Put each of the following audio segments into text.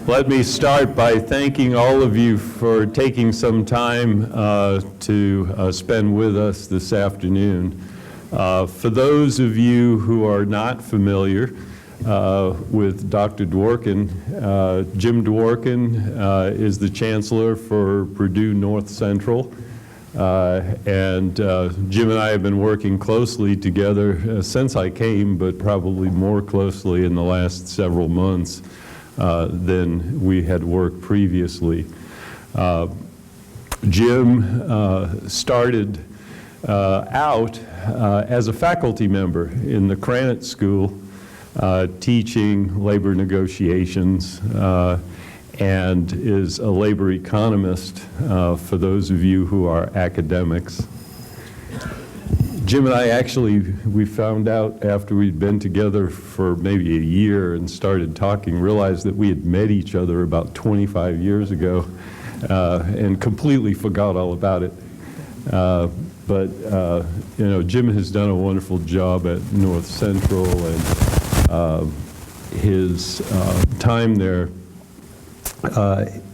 Let me start by thanking all of you for taking some time to spend with us this afternoon. For those of you who are not familiar with Dr. Dworkin, Jim Dworkin is the Chancellor for Purdue North Central. And Jim and I have been working closely together since I came, but probably more closely in the last several months than we had worked previously. Jim started out as a faculty member in the Calumet School, teaching labor negotiations, and is a labor economist for those of you who are academics. Jim and I we found out after we'd been together for maybe a year and started talking, realized that we had met each other about 25 years ago and completely forgot all about it. But you know, Jim has done a wonderful job at North Central, and his time there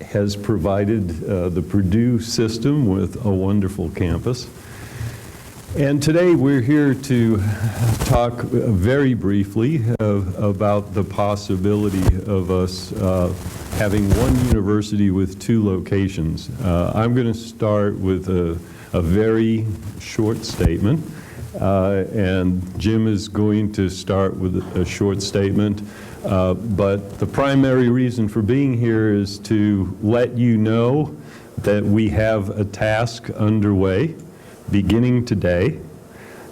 has provided the Purdue system with a wonderful campus. And today we're here to talk very briefly about the possibility of us having one university with two locations. I'm going to start with a very short statement, and Jim is going to start with a short statement. But the primary reason for being here is to let you know that we have a task underway beginning today,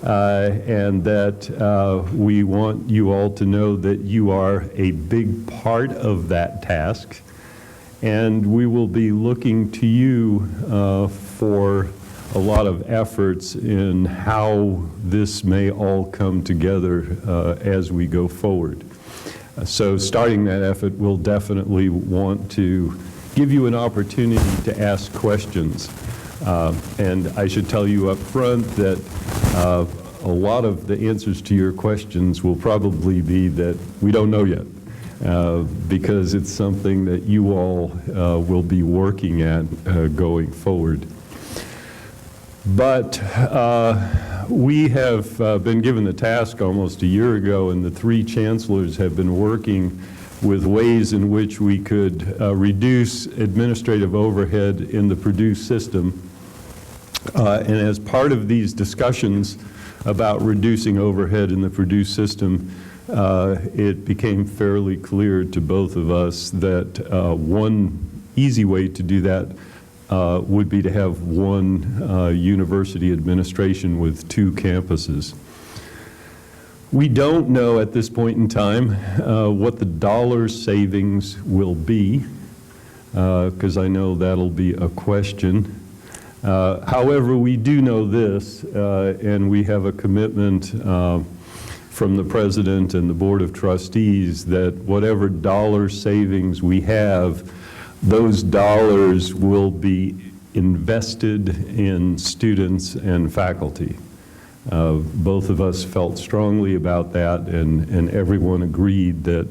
and that we want you all to know that you are a big part of that task, and we will be looking to you for a lot of efforts in how this may all come together as we go forward. So starting that effort, we'll definitely want to give you an opportunity to ask questions. And I should tell you up front that a lot of the answers to your questions will probably be that we don't know yet, because it's something that you all will be working at going forward. But we have been given the task almost a year ago, and the three chancellors have been working with ways in which we could reduce administrative overhead in the Purdue system. And as part of these discussions about reducing overhead in the Purdue system, it became fairly clear to both of us that one easy way to do that would be to have one university administration with two campuses. We don't know at this point in time what the dollar savings will be, because I know that'll be a question. However, we do know this, and we have a commitment from the President and the Board of Trustees that whatever dollar savings we have, those dollars will be invested in students and faculty. Both of us felt strongly about that, and everyone agreed that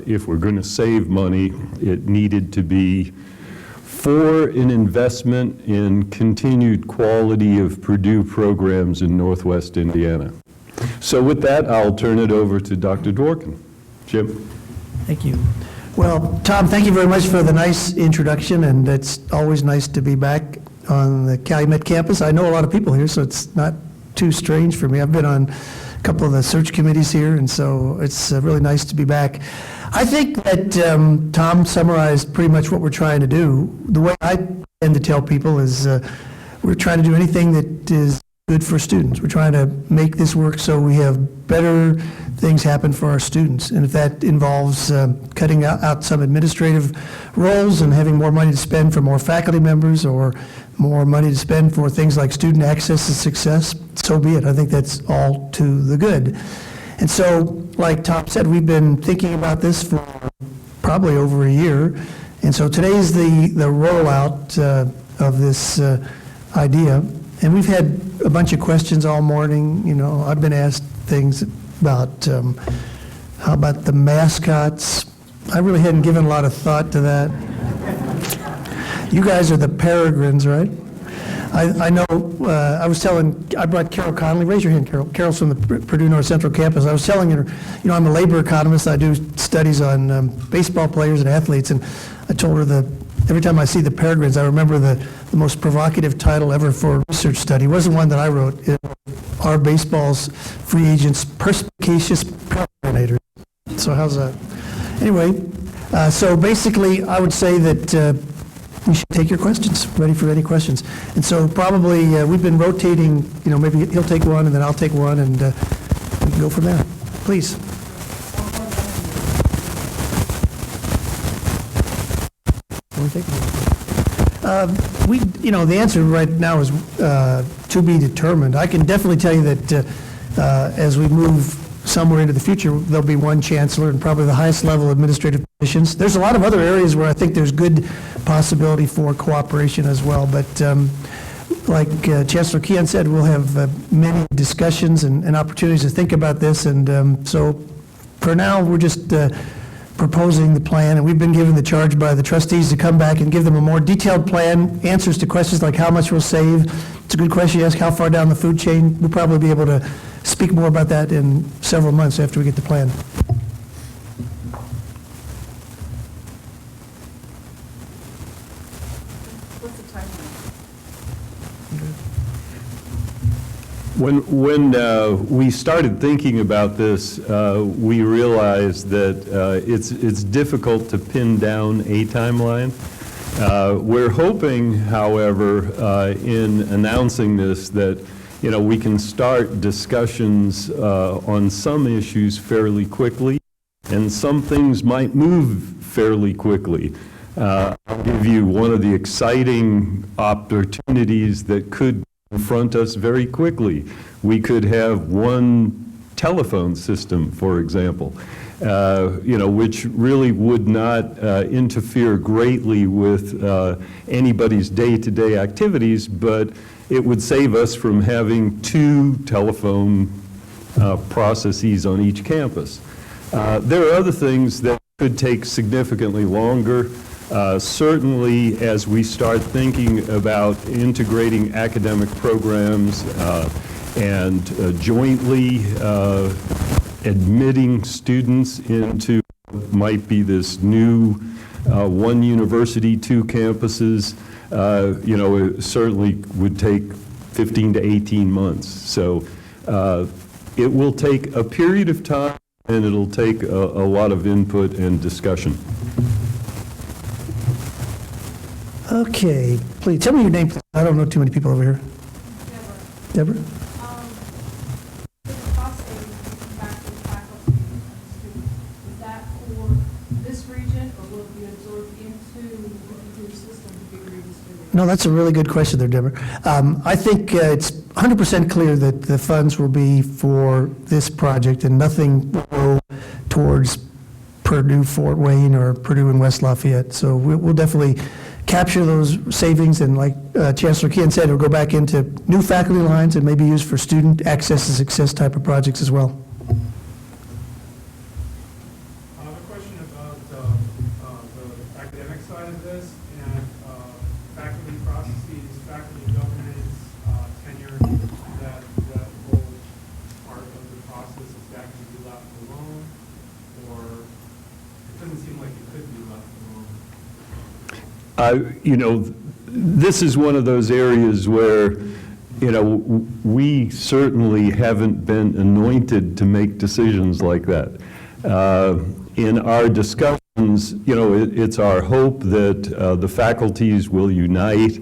if we're going to save money, it needed to be for an investment in continued quality of Purdue programs in Northwest Indiana. So with that, I'll turn it over to Dr. Dworkin. Jim. Thank you. Well, Tom, thank you very much for the nice introduction, and it's always nice to be back on the Calumet campus. I know a lot of people here, so it's not too strange for me. I've been on a couple of the search committees here, and so it's really nice to be back. I think that Tom summarized pretty much what we're trying to do. The way I tend to tell people is we're trying to do anything that is good for students. We're trying to make this work so we have better things happen for our students. And if that involves cutting out some administrative roles and having more money to spend for more faculty members or more money to spend for things like student access and success, so be it. I think that's all to the good. And so, like Tom said, we've been thinking about this for probably over a year. And so today is the rollout of this idea. And we've had a bunch of questions all morning. You know, I've been asked things about how about the mascots I really hadn't given a lot of thought to that. You guys are the peregrines, right? I know, I brought Carol Connolly, raise your hand, Carol. Carol's from the Purdue North Central campus. I was telling her, I'm a labor economist. I do studies on baseball players and athletes, and I told her that every time I see the peregrines, I remember the most provocative title ever for a research study. It wasn't one that I wrote. It was Are Baseball's Free Agents Perspicacious Peregrinators? So how's that? Anyway, so basically, I would say that we should take your questions, ready for any questions. And so probably, we've been rotating, maybe he'll take one and then I'll take one, and we can go from there. Please. The answer right now is to be determined. I can definitely tell you that as we move somewhere into the future, there'll be one chancellor and probably the highest level administrative positions. There's a lot of other areas where I think there's good possibility for cooperation as well, but like Chancellor Keon said, we'll have many discussions and opportunities to think about this, and so for now, we're just proposing the plan, and we've been given the charge by the trustees to come back and give them a more detailed plan, answers to questions like how much we'll save. It's a good question you ask, how far down the food chain. We'll probably be able to speak more about that in several months after we get the plan. What's the timeline? When we started thinking about this, we realized that it's difficult to pin down a timeline. We're hoping, however, in announcing this, that we can start discussions on some issues fairly quickly, and some things might move fairly quickly. I'll give you one of the exciting opportunities that could confront us very quickly. We could have one telephone system, for example, which really would not interfere greatly with anybody's day-to-day activities, but it would save us from having two telephone processes on each campus. There are other things that could take significantly longer. Certainly, as we start thinking about integrating academic programs and jointly admitting students into what might be this new one university, two campuses, it certainly would take 15 to 18 months. So it will take a period of time, and it'll take a lot of input and discussion. Okay, please, tell me your name, please. I don't know too many people over here. Deborah. Deborah? The cost savings back to the faculty and students, is that for this region, or will it be absorbed into the Purdue system to be redistributed? No, that's a really good question there, Deborah. I think it's 100% clear that the funds will be for this project and nothing will go towards Purdue Fort Wayne or Purdue and West Lafayette. So we'll definitely capture those savings, and like Chancellor Keon said, it'll go back into new faculty lines and maybe used for student access and success type of projects as well. I have a question about the academic side of this and faculty processes, faculty governance, tenure, that whole part of the process, is that can be left alone, or it doesn't seem like it could be left alone. This is one of those areas where, we certainly haven't been anointed to make decisions like that. In our discussions, it's our hope that the faculties will unite,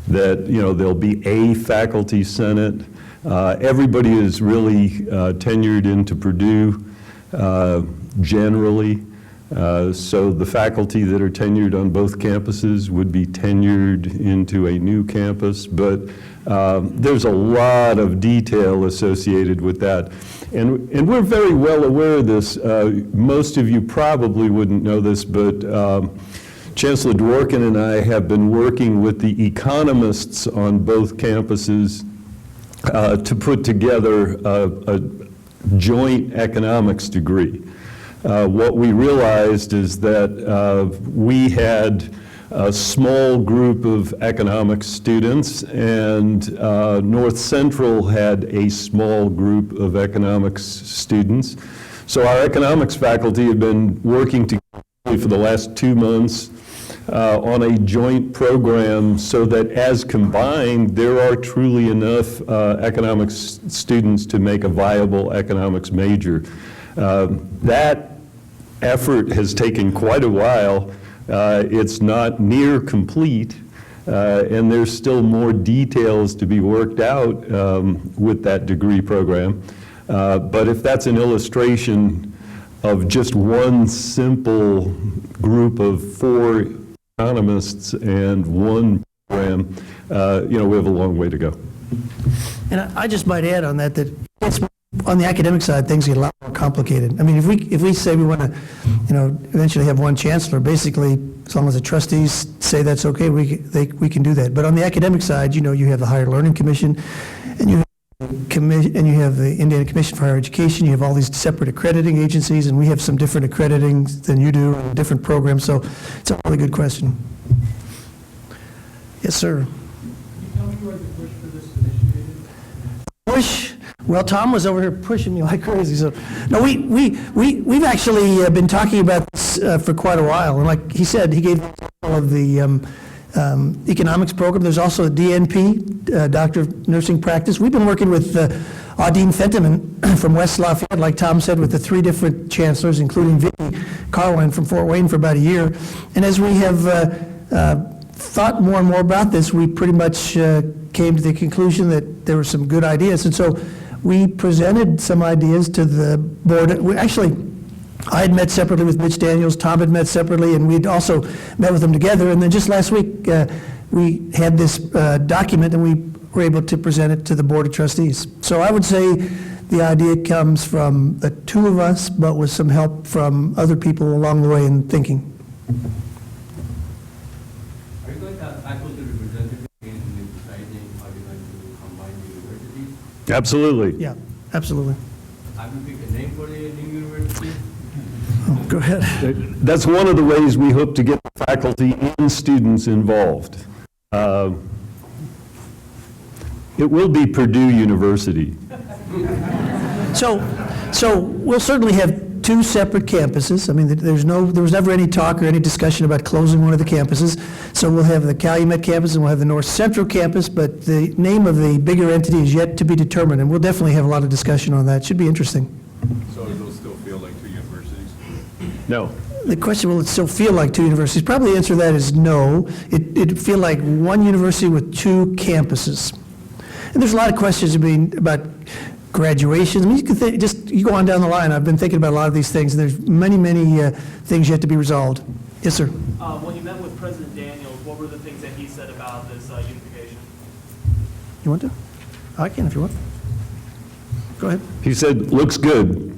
that, there'll be a faculty senate. Everybody is really tenured into Purdue generally. So the faculty that are tenured on both campuses would be tenured into a new campus, but there's a lot of detail associated with that. And we're very well aware of this. Most of you probably wouldn't know this, but Chancellor Dworkin and I have been working with the economists on both campuses to put together a joint economics degree. what we realized is that we had a small group of economics students, and North Central had a small group of economics students. So our economics faculty have been working together for the last 2 months on a joint program so that as combined, there are truly enough economics students to make a viable economics major. That effort has taken quite a while. It's not near complete, and there's still more details to be worked out with that degree program. But if that's an illustration of just one simple group of 4 economists and one program, we have a long way to go. And I just might add on that it's, on the academic side, things get a lot more complicated. I mean, if we say we want to, eventually have one chancellor, basically, as long as the trustees say that's okay, we can do that. But on the academic side, you have the Higher Learning Commission, and you have the Indiana Commission for Higher Education. You have all these separate accrediting agencies, and we have some different accrediting than you do, and different programs. So it's a really good question. Yes, sir. Can you tell me where the push for this initiated? Push? Well, Tom was over here pushing me like crazy. So, no, we've actually been talking about this for quite a while. And like he said, he gave all of the economics program. There's also a DNP, Doctor of Nursing Practice. We've been working with Audine Fentiman from West Lafayette, like Tom said, with the 3 different chancellors, including Vicki Carwine from Fort Wayne for about a year. And as we have thought more and more about this, we pretty much came to the conclusion that there were some good ideas. And so we presented some ideas to the board. I had met separately with Mitch Daniels, Tom had met separately, and we'd also met with them together. And then just last week, we had this document, and we were able to present it to the Board of Trustees. So I would say the idea comes from the 2 of us, but with some help from other people along the way in thinking. Are you going to have faculty representatives in deciding how you're going to combine universities? Absolutely. Yeah, absolutely. Have you picked a name for the new university? Oh, go ahead. That's one of the ways we hope to get faculty and students involved. It will be Purdue University. So we'll certainly have 2 separate campuses. I mean, there was never any talk or any discussion about closing one of the campuses. So we'll have the Calumet campus and we'll have the North Central campus, but the name of the bigger entity is yet to be determined, and we'll definitely have a lot of discussion on that. Should be interesting. So it'll still feel like 2 universities? No. The question, will it still feel like 2 universities? Probably the answer to that is no. It'd feel like one university with 2 campuses. And there's a lot of questions about graduations. I mean, you go on down the line. I've been thinking about a lot of these things, and there's many things yet to be resolved. Yes, sir. When you met with President Daniels, what were the things that he said about this unification? You want to? I can if you want. Go ahead. He said, looks good.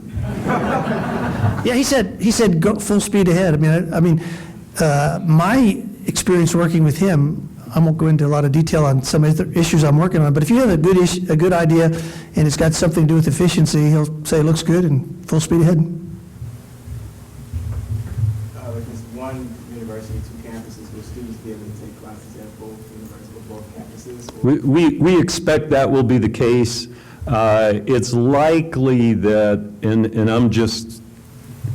Yeah, he said go full speed ahead. I mean, my experience working with him, I won't go into a lot of detail on some of the issues I'm working on, but if you have a good idea and it's got something to do with efficiency, he'll say it looks good and full speed ahead. With this one university, 2 campuses, will students be able to take classes at both universities or both campuses? We expect that will be the case. It's likely that, and I'm just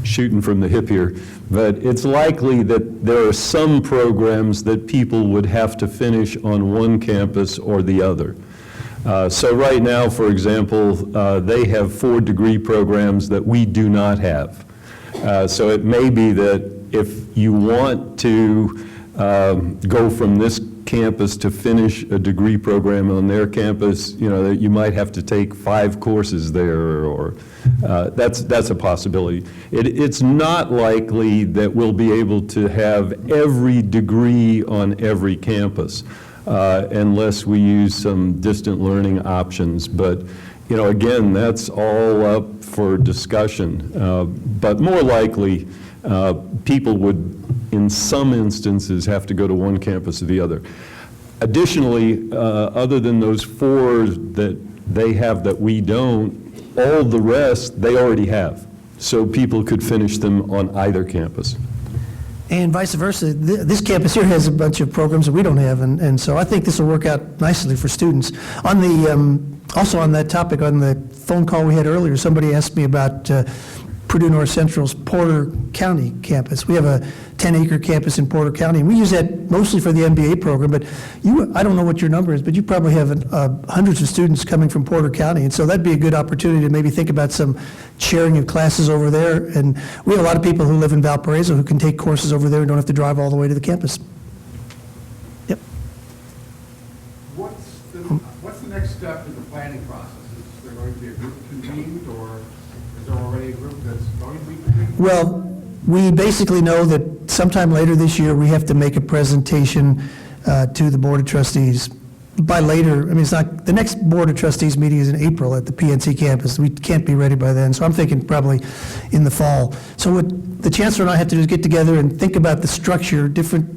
shooting from the hip here, but it's likely that there are some programs that people would have to finish on one campus or the other. So right now, for example, they have 4 degree programs that we do not have. So it may be that if you want to go from this campus to finish a degree program on their campus, that you might have to take 5 courses there, or that's a possibility. It's not likely that we'll be able to have every degree on every campus unless we use some distant learning options. But again, that's all up for discussion. But more likely, people would, in some instances, have to go to one campus or the other. Additionally, other than those 4 that they have that we don't, all the rest they already have. so people could finish them on either campus. And vice versa, this campus here has a bunch of programs that we don't have, and so I think this will work out nicely for students. On the, also on that topic, on the phone call we had earlier, somebody asked me about Purdue North Central's Porter County campus. We have a 10-acre campus in Porter County, and we use that mostly for the MBA program, but I don't know what your number is, but you probably have hundreds of students coming from Porter County, and so that'd be a good opportunity to maybe think about some sharing of classes over there. And we have a lot of people who live in Valparaiso who can take courses over there and don't have to drive all the way to the campus. Yep. What's the next step in the planning process? Is there going to be a group convened, or is there already a group that's going to be convened? Well, we basically know that sometime later this year, we have to make a presentation to the Board of Trustees. By later, I mean, it's not, the next Board of Trustees meeting is in April at the PNC campus. We can't be ready by then, so I'm thinking probably in the fall. So what the Chancellor and I have to do is get together and think about the structure, different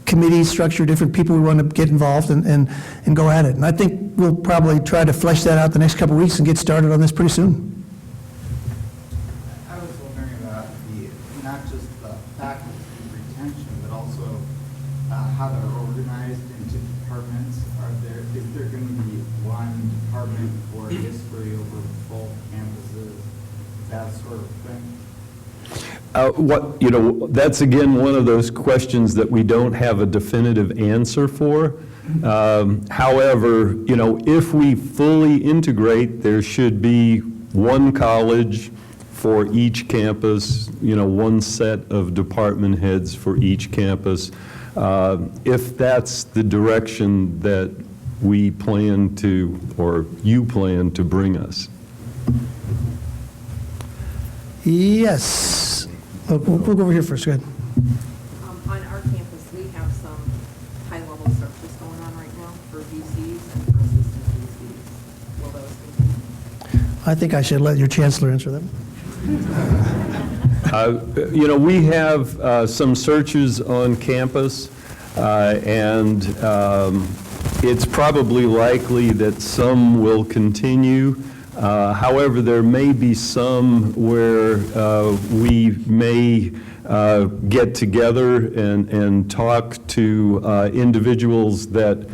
committees, structure, different people we want to get involved and go at it. And I think we'll probably try to flesh that out the next couple of weeks and get started on this pretty soon. I was wondering about not just the faculty retention, but also how they're organized into departments. Is there going to be one department for history over both campuses, that sort of thing? That's again one of those questions that we don't have a definitive answer for. However, if we fully integrate, there should be one college for each campus, one set of department heads for each campus. If that's the direction that we plan to, or you plan to bring us. Yes. We'll go over here first. Go ahead. On our campus, we have some high-level searches going on right now for VCs and for assistant VCs. Will those continue? I think I should let your Chancellor answer that. We have some searches on campus, and it's probably likely that some will continue. However, there may be some where we may get together and talk to individuals that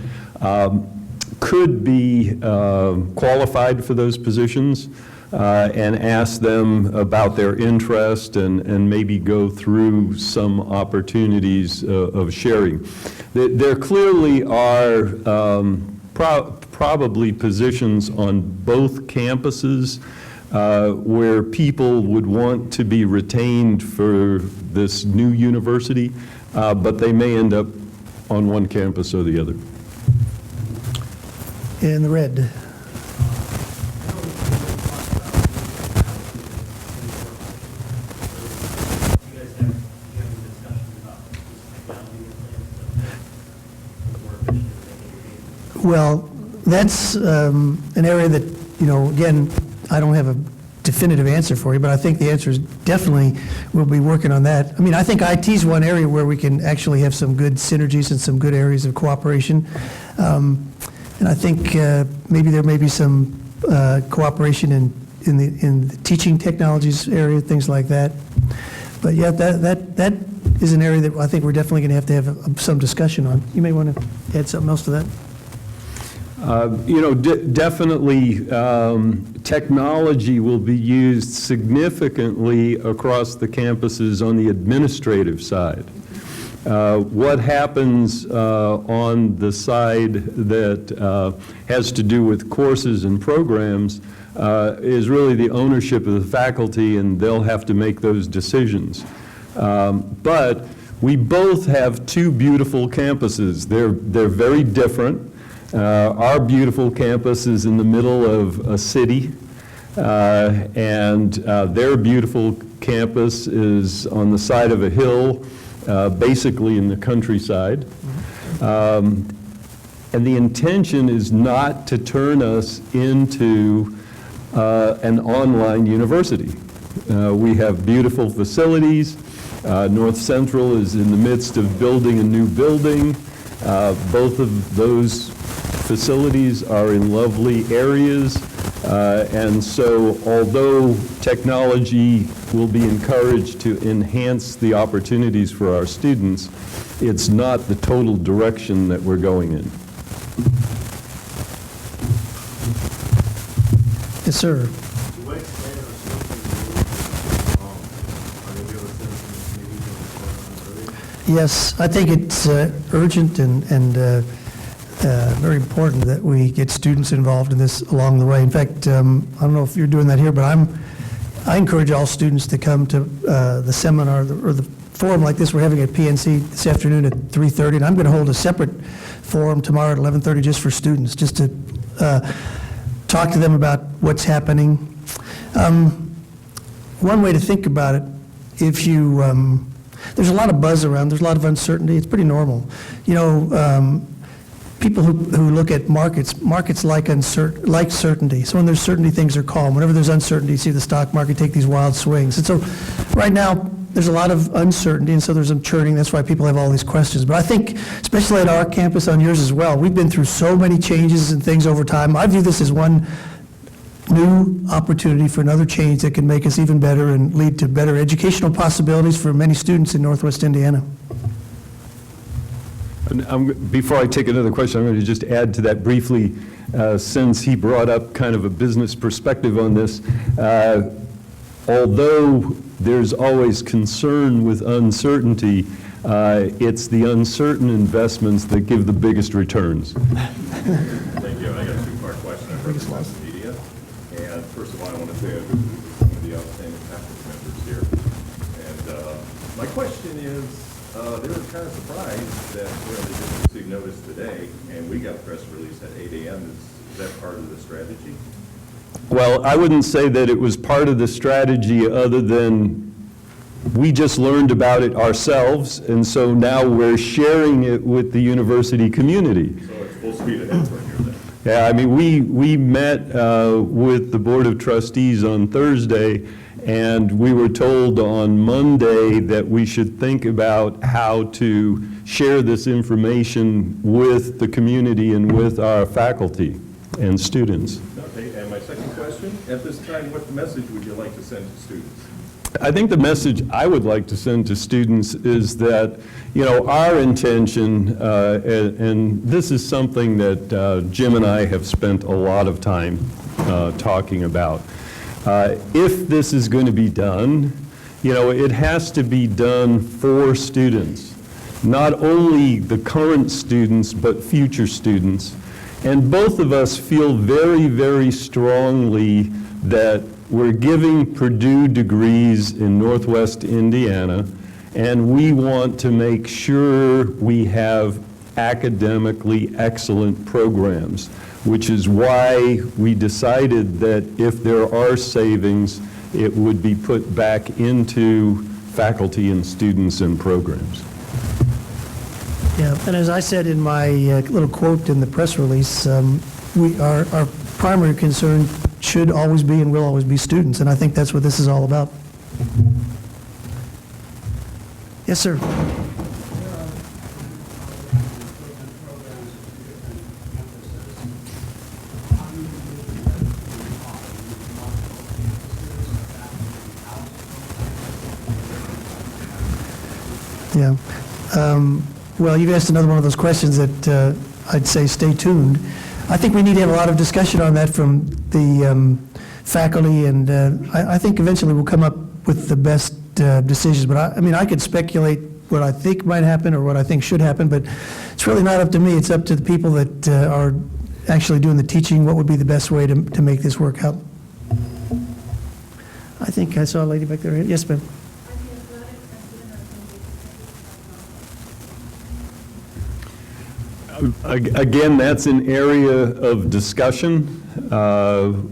could be qualified for those positions and ask them about their interest and maybe go through some opportunities of sharing. There clearly are probably positions on both campuses where people would want to be retained for this new university, but they may end up on one campus or the other. In the red. Well, that's an area that, again, I don't have a definitive answer for you, but I think the answer is definitely we'll be working on that. I mean, I think IT is one area where we can actually have some good synergies and some good areas of cooperation. And I think maybe there may be some cooperation in the teaching technologies area, things like that. But yeah, that is an area that I think we're definitely going to have some discussion on. You may want to add something else to that. Definitely technology will be used significantly across the campuses on the administrative side. What happens on the side that has to do with courses and programs is really the ownership of the faculty, and they'll have to make those decisions. But we both have two beautiful campuses. They're very different. Our beautiful campus is in the middle of a city, and their beautiful campus is on the side of a hill, basically in the countryside. And the intention is not to turn us into an online university. We have beautiful facilities. North Central is in the midst of building a new building. Both of those facilities are in lovely areas. And so although technology will be encouraged to enhance the opportunities for our students, it's not the total direction that we're going in. Yes, sir. To what extent are students involved? Yes, I think it's urgent and very important that we get students involved in this along the way. In fact, I don't know if you're doing that here, but I encourage all students to come to the seminar or the forum like this we're having at PNC this afternoon at 3:30, and I'm going to hold a separate forum tomorrow at 11:30 just for students, just to talk to them about what's happening. One way to think about it, if you, there's a lot of buzz around, there's a lot of uncertainty, it's pretty normal. You know, people who look at markets like certainty. So when there's certainty, things are calm. Whenever there's uncertainty, you see the stock market take these wild swings. And so right now, there's a lot of uncertainty, and so there's some churning. That's why people have all these questions. But I think, especially at our campus, on yours as well, we've been through so many changes and things over time. I view this as one new opportunity for another change that can make us even better and lead to better educational possibilities for many students in Northwest Indiana. And before I take another question, I'm going to just add to that briefly, since he brought up kind of a business perspective on this. Although there's always concern with uncertainty, it's the uncertain investments that give the biggest returns. Thank you. And I got a two-part question. I represent the media. And first of all, I want to say I visit with some of the outstanding faculty members here. And my question is, they were kind of surprised that they didn't receive notice today, and we got a press release at 8 a.m. Is that part of the strategy? Well, I wouldn't say that it was part of the strategy other than we just learned about it ourselves, and so now we're sharing it with the university community. So it's full speed ahead for you then? Yeah, I mean, we met with the Board of Trustees on Thursday, and we were told on Monday that we should think about how to share this information with the community and with our faculty and students. Okay, and my second question, at this time, what message would you like to send to students? I think the message I would like to send to students is that, you know, our intention, and this is something that Jim and I have spent a lot of time talking about. If this is going to be done, you know, it has to be done for students, not only the current students, but future students. And both of us feel very, very strongly that we're giving Purdue degrees in Northwest Indiana, and we want to make sure we have academically excellent programs, which is why we decided that if there are savings, it would be put back into faculty and students and programs. Yeah, and as I said in my little quote in the press release, our primary concern should always be and will always be students, and I think that's what this is all about. Yes, sir. Yeah. Well, you've asked another one of those questions that I'd say stay tuned. I think we need to have a lot of discussion on that from the faculty, and I think eventually we'll come up with the best decisions. But I mean, I could speculate what I think might happen or what I think should happen, but it's really not up to me. It's up to the people that are actually doing the teaching, what would be the best way to make this work out. I think I saw a lady back there. Yes, ma'am. Again, that's an area of discussion.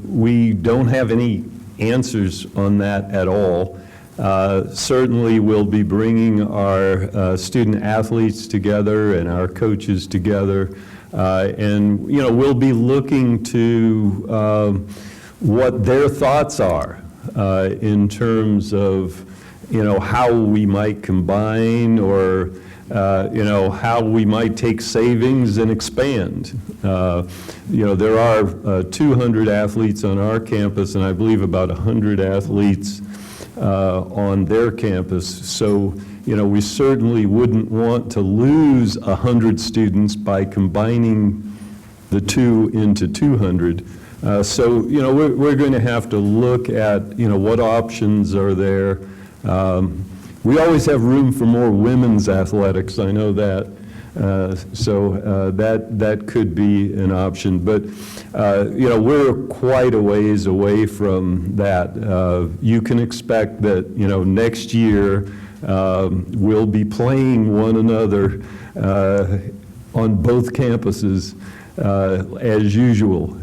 We don't have any answers on that at all. Certainly, we'll be bringing our student athletes together and our coaches together, and you know, we'll be looking to what their thoughts are in terms of, you know, how we might combine or how we might take savings and expand. There are 200 athletes on our campus, and I believe about 100 athletes on their campus. So, we certainly wouldn't want to lose 100 students by combining the two into 200. So, we're going to have to look at, what options are there. We always have room for more women's athletics, I know that. So that could be an option. But, we're quite a ways away from that. You can expect that, next year we'll be playing one another on both campuses as usual.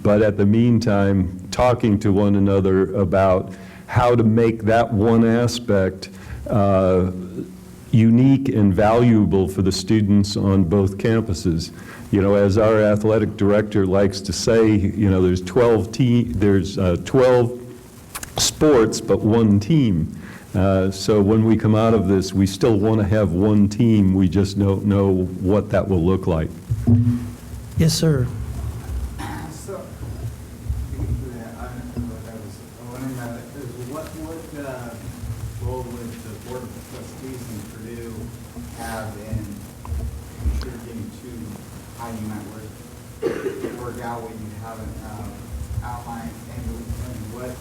But at the meantime, talking to one another about how to make that one aspect unique and valuable for the students on both campuses. As our athletic director likes to say, there's 12 sports but one team. So when we come out of this, we still want to have one team. We just don't know what that will look like. Yes, sir. So, I was wondering about it, what role would the Board of Trustees in Purdue have in contributing to how you might work out what you haven't outlined, and what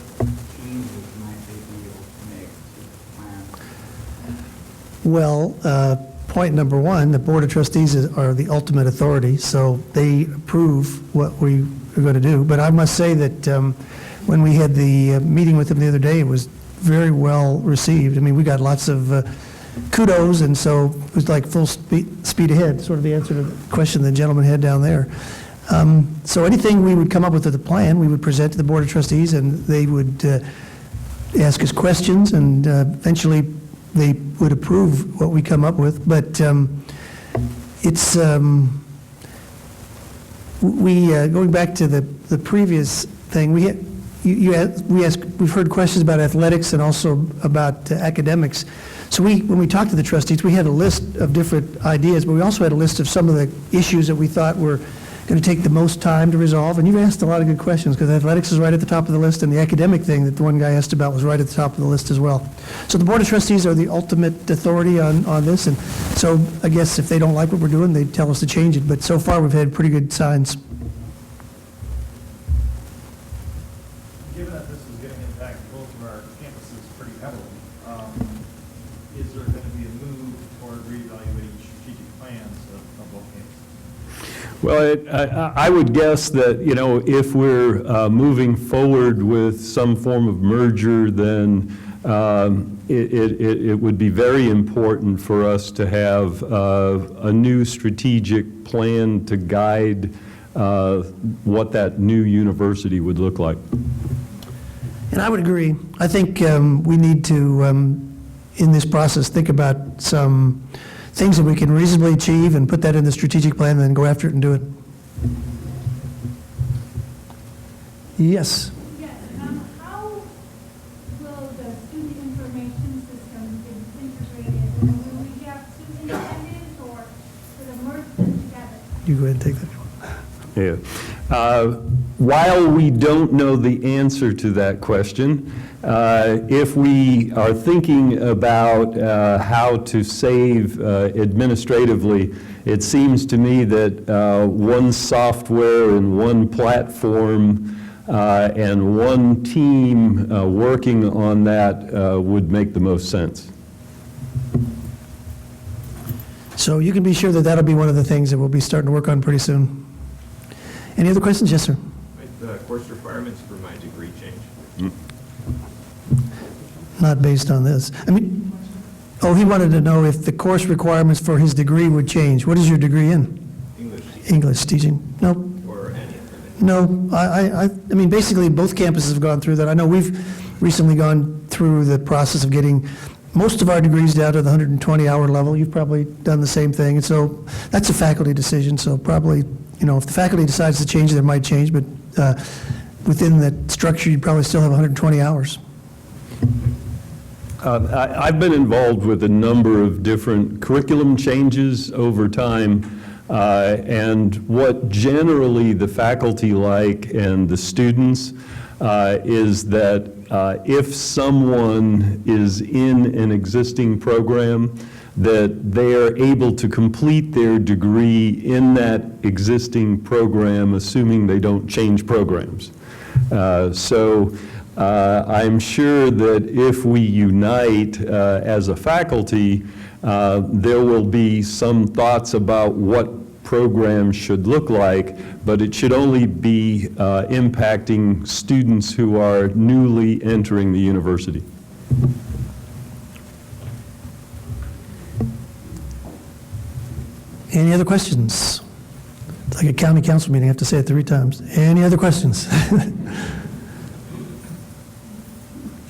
changes might they be able to make to the plan? Well, point number one, the Board of Trustees are the ultimate authority, so they approve what we are going to do. But I must say that when we had the meeting with them the other day, it was very well received. I mean, we got lots of kudos, and so it was like full speed ahead, sort of the answer to the question the gentleman had down there. So anything we would come up with as a plan, we would present to the Board of Trustees, and they would ask us questions, and eventually they would approve what we come up with. But it's, going back to the previous thing, we've heard questions about athletics and also about academics. So when we talked to the trustees, we had a list of different ideas, but we also had a list of some of the issues that we thought were going to take the most time to resolve. And you've asked a lot of good questions, because athletics is right at the top of the list, and the academic thing that the one guy asked about was right at the top of the list as well. So the Board of Trustees are the ultimate authority on this, and so I guess if they don't like what we're doing, they tell us to change it. But so far, we've had pretty good signs. Given that this is going to impact both of our campuses pretty heavily, is there going to be a move toward reevaluating strategic plans of both campuses? Well, I would guess that, if we're moving forward with some form of merger, then it would be very important for us to have a new strategic plan to guide what that new university would look like. And I would agree. I think we need to, in this process, think about some things that we can reasonably achieve and put that in the strategic plan and then go after it and do it. Yes? Yes, how will the student information system be integrated? Will we have two independent, or will it merge them together? You go ahead and take that. Yeah. While we don't know the answer to that question, if we are thinking about how to save administratively, it seems to me that one software and one platform and one team working on that would make the most sense. So you can be sure that that'll be one of the things that we'll be starting to work on pretty soon. Any other questions? Yes, sir. The course requirements for my degree change. Not based on this. I mean, he wanted to know if the course requirements for his degree would change. What is your degree in? English teaching. No. Or any other. No. I mean, basically, both campuses have gone through that. I know we've recently gone through the process of getting most of our degrees down to the 120-hour level. You've probably done the same thing. And so that's a faculty decision. So probably, if the faculty decides to change, it might change. But within that structure, you'd probably still have 120 hours. I've been involved with a number of different curriculum changes over time, and what generally the faculty like and the students is that if someone is in an existing program, that they are able to complete their degree in that existing program, assuming they don't change programs. So I'm sure that if we unite as a faculty, there will be some thoughts about what programs should look like, but it should only be impacting students who are newly entering the university. Any other questions? It's like a county council meeting, I have to say it 3 times. Any other questions?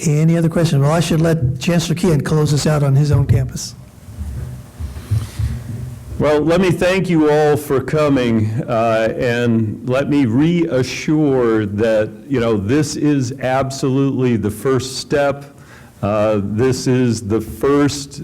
Any other questions? Well, I should let Chancellor Keehan close us out on his own campus. Well, let me thank you all for coming, and let me reassure that, this is absolutely the first step. This is the first,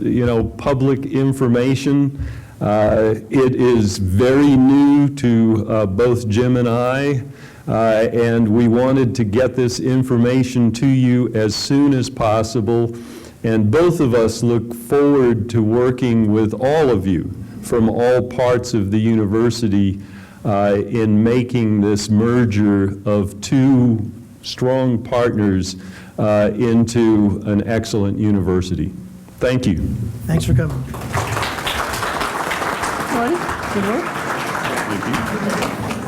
public information. It is very new to both Jim and I, and we wanted to get this information to you as soon as possible. And both of us look forward to working with all of you from all parts of the university in making this merger of 2 strong partners into an excellent university. Thank you. Thanks for coming. Good work. Thank you.